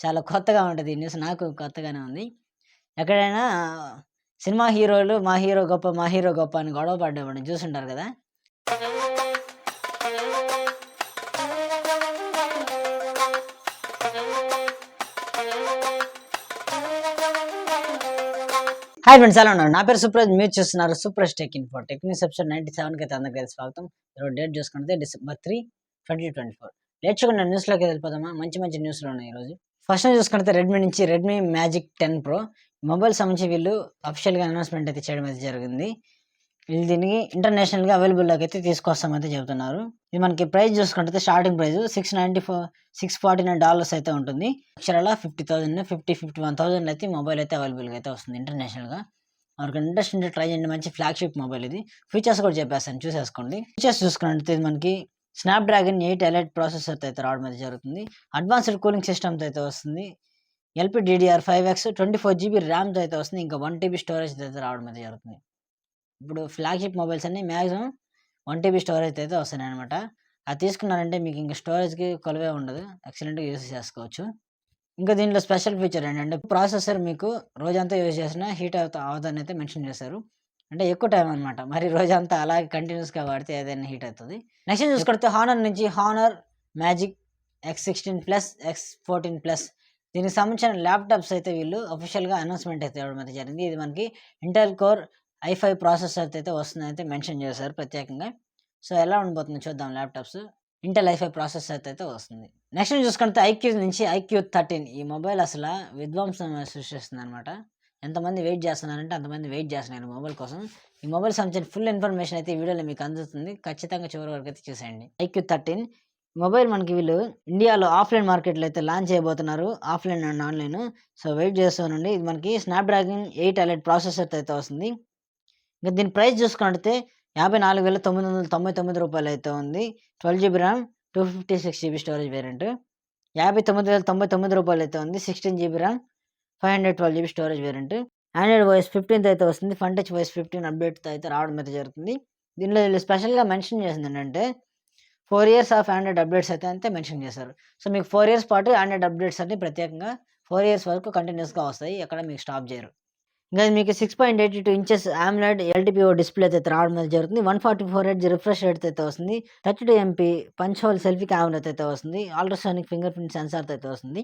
చాలా కొత్తగా ఉంటది ఈ న్యూస్. నాకు కొత్తగానే ఉంది. ఎక్కడైనా సినిమా హీరోలు మా హీరో గొప్ప, మా హీరో గొప్ప అని గొడవ పడ్డం చూసుంటారు గదా! హాయ్ ఫ్రెండ్స్, ఎలా ఉన్నారు? నా పేరు సుప్రజ్. మీరు చూస్తున్నారు super tech info. Tech news episode 97కి అయితే అందరికీ స్వాగతం. ఈరోజు డేట్ చూసుకుంటే డిసెంబర్ 3, 2024. లేచుకున్న న్యూస్లోకి వెళ్ళిపోదామా? మంచి మంచి న్యూస్లు ఉన్నాయి ఈరోజు. ఫస్ట్ చూసుకుంటే రెడ్మీ నుంచి రెడ్మీ మ్యాజిక్ 10 ప్రో మొబైల్ సంబంధించి వీళ్ళు అఫీషియల్గా అనౌన్స్మెంట్ అయితే చేయడం అయితే జరిగింది. వీళ్ళు దీనికి ఇంటర్నేషనల్గా అవైలబుల్లోకి అయితే తీసుకొస్తామైతే చెబుతున్నారు. ఇది మనకి ప్రైస్ చూసుకుంటే స్టార్టింగ్ ప్రైస్ $649 అయితే ఉంటుంది. అక్షరాల 50,000 51,000 అయితే మొబైల్ అయితే అవైలబుల్గా అయితే వస్తుంది ఇంటర్నేషనల్గా. మనకు ఇంట్రెస్ట్ ఉంటే ట్రై చేయండి. మంచి ఫ్లాగ్షిప్ మొబైల్ ఇది. ఫీచర్స్ కూడా చెప్పేస్తాను, చూసేసుకోండి. ఫీచర్స్ చూసుకున్నట్టు ఇది మనకి స్నాప్డ్రాగన్ 8 ఎలైట్ ప్రాసెసర్ అయితే రావడం అయితే జరుగుతుంది. అడ్వాన్స్డ్ కూలింగ్ సిస్టమ్తో అయితే వస్తుంది. LPDDR5X 24GB ర్యామ్తో అయితే వస్తుంది. ఇంకా 1TB స్టోరేజ్ అయితే రావడం అయితే జరుగుతుంది. ఇప్పుడు ఫ్లాగ్షిప్ మొబైల్స్ అన్ని మ్యాక్సిమం 1TB స్టోరేజ్ అయితే వస్తున్నాయి అనమాట. అది తీసుకున్నారంటే మీకు ఇంకా స్టోరేజ్కి కొలవే ఉండదు. ఎక్సలెంట్గా యూస్ చేసుకోవచ్చు. ఇంకా దీంట్లో స్పెషల్ ఫీచర్ ఏంటంటే ప్రాసెసర్ మీకు రోజంతా యూజ్ చేసినా హీట్ అవుతుందని అయితే మెన్షన్ చేశారు. అంటే ఎక్కువ టైం అనమాట. మరి రోజంతా అలాగే కంటిన్యూస్గా వాడితే ఏదైనా హీట్ అవుతుంది. నెక్స్ట్ చూసుకుంటే హానర్ నుంచి హానర్ మ్యాజిక్ X16+, X14+, దీనికి సంబంధించిన ల్యాప్టాప్స్ అయితే వీళ్ళు అఫీషియల్గా అనౌన్స్మెంట్ అయితే ఇవ్వడం అయితే జరిగింది. ఇది మనకి ఇంటెల్ కోర్ i5 ప్రాసెసర్ అయితే వస్తుందని అయితే మెన్షన్ చేశారు ప్రత్యేకంగా. సో ఎలా ఉండబోతుంది చూద్దాం. ల్యాప్టాప్స్ ఇంటెల్ i5 ప్రాసెసర్ అయితే వస్తుంది. నెక్స్ట్ చూసుకుంటే IQ నుంచి IQ13 ఈ మొబైల్ అసలు విధ్వంసం సృష్టిస్తుంది అనమాట. ఎంతమంది వెయిట్ చేస్తున్నారంటే అంతమంది వెయిట్ చేస్తున్నారు మొబైల్ కోసం. ఈ మొబైల్ సంబంధించిన ఫుల్ ఇన్ఫర్మేషన్ అయితే ఈ వీడియోలో మీకు అందుతుంది. ఖచ్చితంగా చివరి వరకు అయితే చూసేయండి. IQ13 మొబైల్ మనకి వీళ్ళు ఇండియాలో ఆఫ్లైన్ మార్కెట్లో అయితే లాంచ్ చేయబోతున్నారు. Offline and online. So wait చేస్తానండి. ఇది మనకి స్నాప్డ్రాగన్ 8 ఎలైట్ ప్రాసెసర్ అయితే వస్తుంది. ఇంకా దీని ప్రైస్ చూసుకుంటే $54,999 అయితే ఉంది. 12GB RAM 256GB storage variant. $59,099 అయితే ఉంది. 16GB RAM 512GB storage variant. Android OS 15 అయితే వస్తుంది. ఫన్ టచ్ OS 15 అప్డేట్తో అయితే రావడం అయితే జరుగుతుంది. దీనిలో వీళ్ళు స్పెషల్గా మెన్షన్ చేసింది ఏంటంటే 4 years ఆఫ్ ఆండ్రాయిడ్ అప్డేట్స్ అయితే మెన్షన్ చేశారు. సో మీకు 4 years పాటు ఆండ్రాయిడ్ అప్డేట్స్ అన్ని ప్రత్యేకంగా 4 years వరకు కంటిన్యూస్గా వస్తాయి. ఎక్కడ మీకు స్టాప్ చేయరు. ఇంకా మీకు 6.82 ఇంచెస్ AMOLED LTPO డిస్ప్లే అయితే రావడం అయితే జరుగుతుంది. 144Hz రిఫ్రెష్ రేట్ అయితే వస్తుంది. 32MP punch whole selfie camera అయితే వస్తుంది. అల్ట్రాసోనిక్ ఫింగర్ ప్రింట్ సెన్సార్ అయితే వస్తుంది.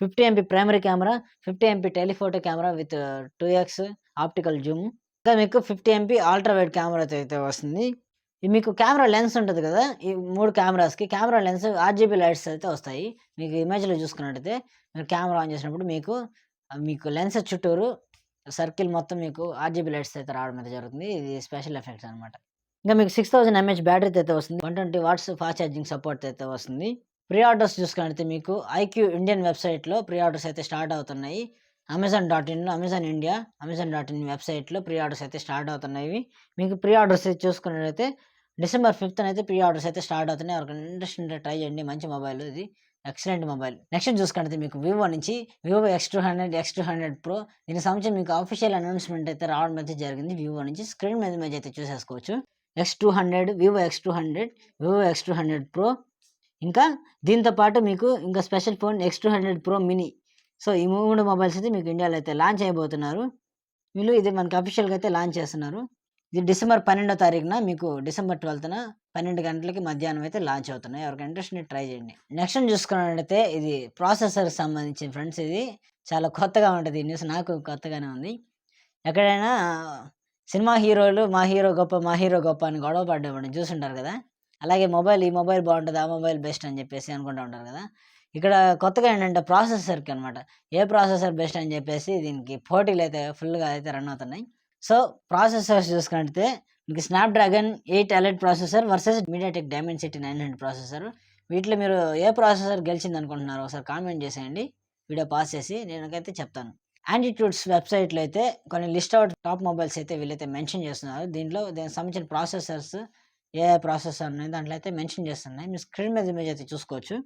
50MP primary camera, 50MP telephoto camera with 2x optical Zoom. ఇంకా మీకు 50MP అల్ట్రా వైడ్ కెమెరా అయితే వస్తుంది. ఇది మీకు కెమెరా లెన్స్ ఉంటుంది కదా, ఈ 3 కెమెరాస్కి కెమెరా లెన్స్ RGB లైట్స్ అయితే వస్తాయి. మీకు ఇమేజ్లో చూసుకున్నట్టయితే మీరు కెమెరా ఆన్ చేసినప్పుడు మీకు లెన్స్ చుట్టూరు సర్కిల్ మొత్తం మీకు RGB లైట్స్ అయితే రావడం అయితే జరుగుతుంది. ఇది స్పెషల్ ఎఫెక్ట్స్ అనమాట. ఇంకా మీకు 6000 mAh బ్యాటరీ అయితే వస్తుంది. 120 watts ఫాస్ట్ ఛార్జింగ్ సపోర్ట్ అయితే వస్తుంది. ప్రీ ఆర్డర్స్ చూసుకున్నట్లయితే మీకు IQ ఇండియన్ వెబ్సైట్లో ప్రీ ఆర్డర్స్ అయితే స్టార్ట్ అవుతున్నాయి. Amazon.inలో, Amazon India, Amazon.in వెబ్సైట్లో ప్రీ ఆర్డర్స్ అయితే స్టార్ట్ అవుతున్నాయి. మీకు ప్రీ ఆర్డర్స్ చూసుకున్నట్లయితే December 5th అయితే ప్రీ ఆర్డర్స్ అయితే స్టార్ట్ అవుతున్నాయి. ఎవరికి ఇంట్రెస్ట్ ఉంటే ట్రై చేయండి. మంచి మొబైల్ ఇది, ఎక్సలెంట్ మొబైల్. నెక్స్ట్ చూసుకుంటే మీకు వివో నుంచి వివో X200 Pro దీనికి సంబంధించి మీకు అఫీషియల్ అనౌన్స్మెంట్ అయితే రావడం అయితే జరిగింది. వివో నుంచి స్క్రీన్ మీద ఇమేజ్ అయితే చూసేసుకోవచ్చు. Vivo X200 Pro. ఇంకా దీంతో పాటు మీకు ఇంకా special phone X200 Pro Mini. So ఈ 3 మొబైల్స్ అయితే మీకు ఇండియాలో అయితే లాంచ్ చేయబోతున్నారు వీళ్ళు. ఇది మనకి అఫీషియల్గా అయితే లాంచ్ చేస్తున్నారు. ఇది December 12వ తారీఖున మీకు December 12న 12 గంటలకి మధ్యాహ్నం అయితే లాంచ్ అవుతున్నాయి. ఎవరికి ఇంట్రెస్ట్ ఉంటే ట్రై చేయండి. నెక్స్ట్ చూసుకున్నట్లయితే ఇది ప్రాసెసర్ సంబంధించిన ఫ్రెండ్స్. ఇది చాలా కొత్తగా ఉంటుంది ఈ న్యూస్. నాకు కొత్తగానే ఉంది. ఎక్కడైనా సినిమా హీరోలు మా హీరో గొప్ప, మా హీరో గొప్ప అని గొడవ పడ్డం చూసుంటారు కదా. అలాగే ఈ మొబైల్ బాగుంటుంది, ఆ మొబైల్ బెస్ట్ అని చెప్పేసి అనుకుంటూ ఉంటారు కదా. ఇక్కడ కొత్తగా ఏంటంటే ప్రాసెసర్కి అనమాట, ఏ ప్రాసెసర్ బెస్ట్ అని చెప్పేసి దీనికి పోటీలు అయితే ఫుల్గా అయితే రన్ అవుతున్నాయి. సో ప్రాసెసర్స్ చూసుకుంటే మీకు Snapdragon 8 elite processor versus MediaTek Dimensity 900 processor. వీటిలో మీరు ఏ ప్రాసెసర్ గెలిచింది అనుకుంటున్నారో ఒకసారి కామెంట్ చేసేయండి. వీడియో పాస్ చేసి నేనైతే చెప్తాను. యాంటిట్యూడ్స్ వెబ్సైట్లో అయితే కొన్ని లిస్ట్ అవుట్ టాప్ మొబైల్స్ అయితే వీళ్ళైతే మెన్షన్ చేస్తున్నారు. దీనికి సంబంధించిన ప్రాసెసర్స్ ఏ ప్రాసెసర్ ఉన్నాయి దాంట్లో అయితే మెన్షన్ చేస్తున్నాయి. మీరు స్క్రీన్ మీద ఇమేజ్ అయితే చూసుకోవచ్చు.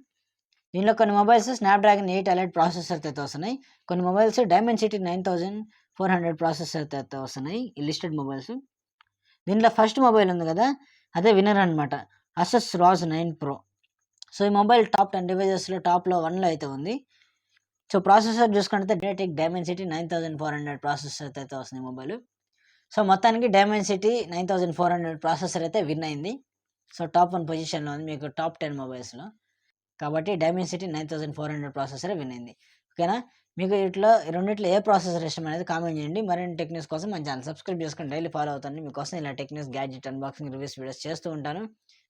దీనిలో కొన్ని మొబైల్స్ స్నాప్డ్రాగన్ 8 ఎలైట్ ప్రాసెసర్ అయితే వస్తున్నాయి. కొన్ని మొబైల్స్ Dimensity 9400 ప్రాసెసర్ అయితే వస్తున్నాయి. ఈ లిస్టెడ్ మొబైల్స్. దీంట్లో ఫస్ట్ మొబైల్ ఉంది కదా, అదే విన్నర్ అనమాట, Asus ROG 9 Pro. సో ఈ మొబైల్ టాప్ 10 డివైజెస్లో టాప్లో 1లో అయితే ఉంది. సో ప్రాసెసర్ చూసుకుంటే MediaTek Dimensity 9400 ప్రాసెసర్ అయితే వస్తుంది మొబైల్. సో మొత్తానికి Dimensity 9400 ప్రాసెసర్ అయితే విన్ అయింది. సో టాప్ 1 పొజిషన్లో ఉంది మీకు టాప్ 10 మొబైల్స్లో. కాబట్టి Dimensity 9400 ప్రాసెసర్ విన్ అయింది. ఓకేనా, మీకు రెండిట్లో ఏ ప్రాసెసర్ ఇష్టం అనేది కామెంట్ చేయండి. మరిన్ని టెక్నిక్స్ కోసం మన ఛానల్ సబ్స్క్రైబ్ చేసుకొని డైలీ ఫాలో అవుతాను. మీకోసం ఇలా techniques, gadget unboxing, reviews videos చేస్తూ ఉంటాను.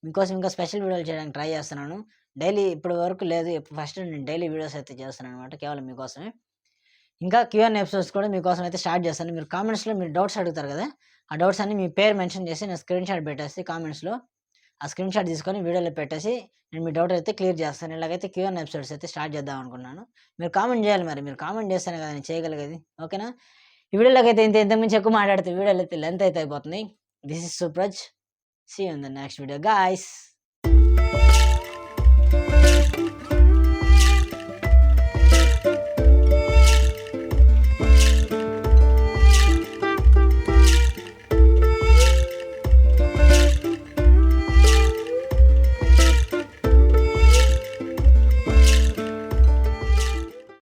మీకోసం ఇంకా స్పెషల్ వీడియోలు చేయడానికి ట్రై చేస్తున్నాను. డైలీ ఇప్పటి వరకు లేదు, ఫస్ట్ నేను డైలీ వీడియోస్ అయితే చేస్తున్నాను అనమాట, కేవలం మీకోసమే. ఇంకా Q&A ఎపిసోడ్స్ కూడా మీకోసం అయితే స్టార్ట్ చేస్తాను. మీరు కామెంట్స్లో మీరు డౌట్స్ అడుగుతారు కదా, ఆ డౌట్స్ అన్ని మీ పేరు మెన్షన్ చేసి నేను స్క్రీన్ షాట్ పెట్టేసి కామెంట్స్లో ఆ స్క్రీన్ షాట్ తీసుకొని వీడియోలో పెట్టేసి నేను మీ డౌట్ అయితే క్లియర్ చేస్తాను. ఇలాగైతే Q&A ఎపిసోడ్స్ అయితే స్టార్ట్ చేద్దాం అనుకున్నాను. మీరు కామెంట్ చేయాలి, మరి మీరు కామెంట్ చేస్తేనే కదా నేను చేయగలిగేది. ఓకేనా, ఈ వీడియోలోకి అయితే ఇంతకుమించి ఎక్కువ మాట్లాడితే వీడియోలో అయితే లెంత్ అయితే అయిపోతుంది. This is Supraj, see you in the next video guys.